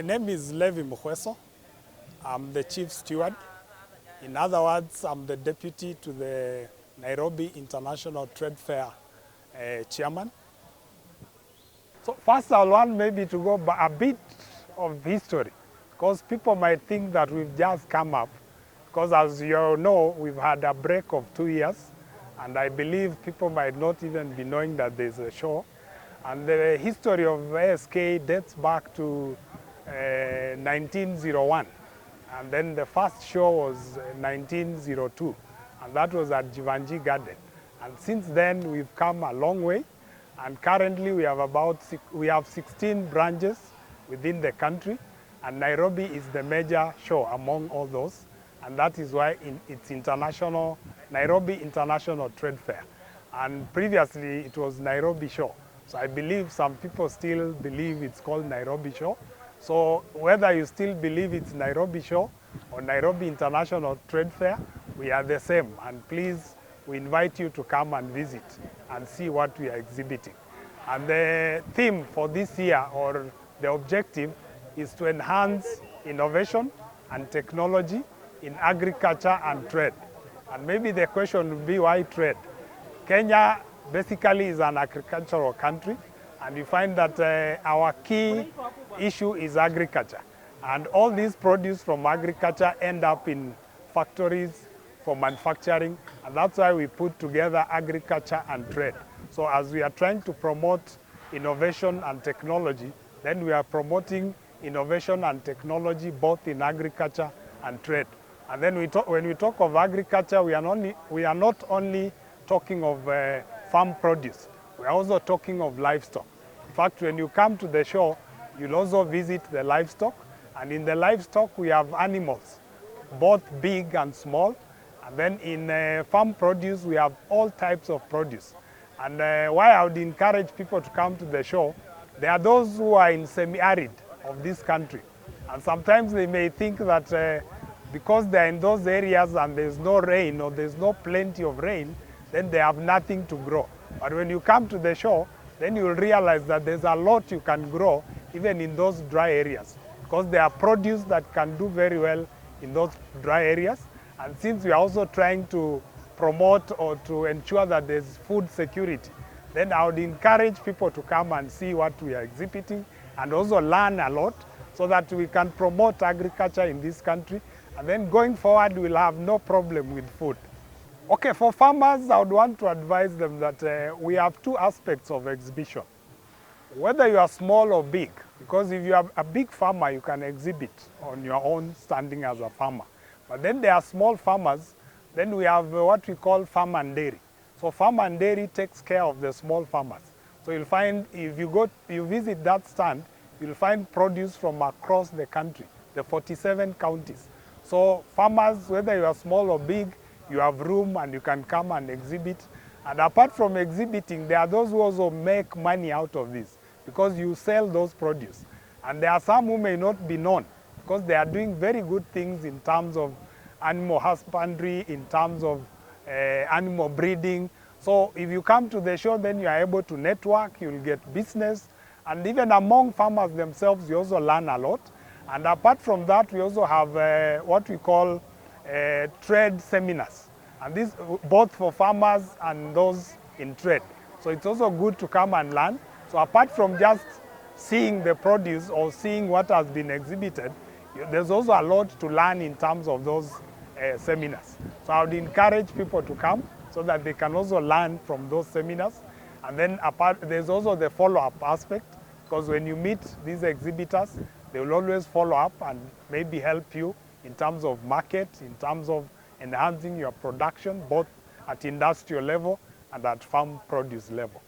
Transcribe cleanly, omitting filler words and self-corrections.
My name is Levi Mukweso. I'm the chief steward. In other words, I'm the deputy to the Nairobi International Trade Fair chairman. So first I want maybe to go back a bit of history, because people might think that we've just come up, because as you all know, we've had a break of 2 years, and I believe people might not even be knowing that there's a show. And the history of ASK dates back to 1901. And then the first show was 1902, and that was at Jivanji Garden. And since then, we've come a long way. And currently, we have 16 branches within the country, and Nairobi is the major show among all those. And that is why it's international, Nairobi International Trade Fair. And previously, it was Nairobi Show. So I believe some people still believe it's called Nairobi Show. So whether you still believe it's Nairobi Show or Nairobi International Trade Fair, we are the same. And please, we invite you to come and visit and see what we are exhibiting. And the theme for this year, or the objective, is to enhance innovation and technology in agriculture and trade. And maybe the question would be, why trade? Kenya basically is an agricultural country, and we find that our key issue is agriculture. And all these produce from agriculture end up in factories for manufacturing, and that's why we put together agriculture and trade. So as we are trying to promote innovation and technology, then we are promoting innovation and technology both in agriculture and trade. And then when we talk of agriculture, we are not only talking of farm produce, we are also talking of livestock. In fact, when you come to the show, you'll also visit the livestock. And in the livestock, we have animals, both big and small. And then in farm produce, we have all types of produce. And why I would encourage people to come to the show, there are those who are in semi-arid of this country. And sometimes they may think that because they're in those areas and there's no rain, or there's no plenty of rain, then they have nothing to grow. But when you come to the show, then you'll realize that there's a lot you can grow even in those dry areas, because there are produce that can do very well in those dry areas. And since we are also trying to promote or to ensure that there's food security, then I would encourage people to come and see what we are exhibiting and also learn a lot, so that we can promote agriculture in this country. And then going forward, we'll have no problem with food. Okay, for farmers, I would want to advise them that we have two aspects of exhibition. Whether you are small or big, because if you are a big farmer, you can exhibit on your own standing as a farmer. But then there are small farmers, then we have what we call farm and dairy. So farm and dairy takes care of the small farmers. So you'll find, if you visit that stand, you'll find produce from across the country, the 47 counties. So farmers, whether you are small or big, you have room and you can come and exhibit. And apart from exhibiting, there are those who also make money out of this, because you sell those produce. And there are some who may not be known, because they are doing very good things in terms of animal husbandry, in terms of animal breeding. So if you come to the show, then you are able to network, you'll get business. And even among farmers themselves, you also learn a lot. And apart from that, we also have what we call trade seminars. And this both for farmers and those in trade. So it's also good to come and learn. So apart from just seeing the produce or seeing what has been exhibited, there's also a lot to learn in terms of those seminars. So I would encourage people to come so that they can also learn from those seminars. And then there's also the follow-up aspect, because when you meet these exhibitors, they will always follow up and maybe help you in terms of market, in terms of enhancing your production, both at industrial level and at farm produce level.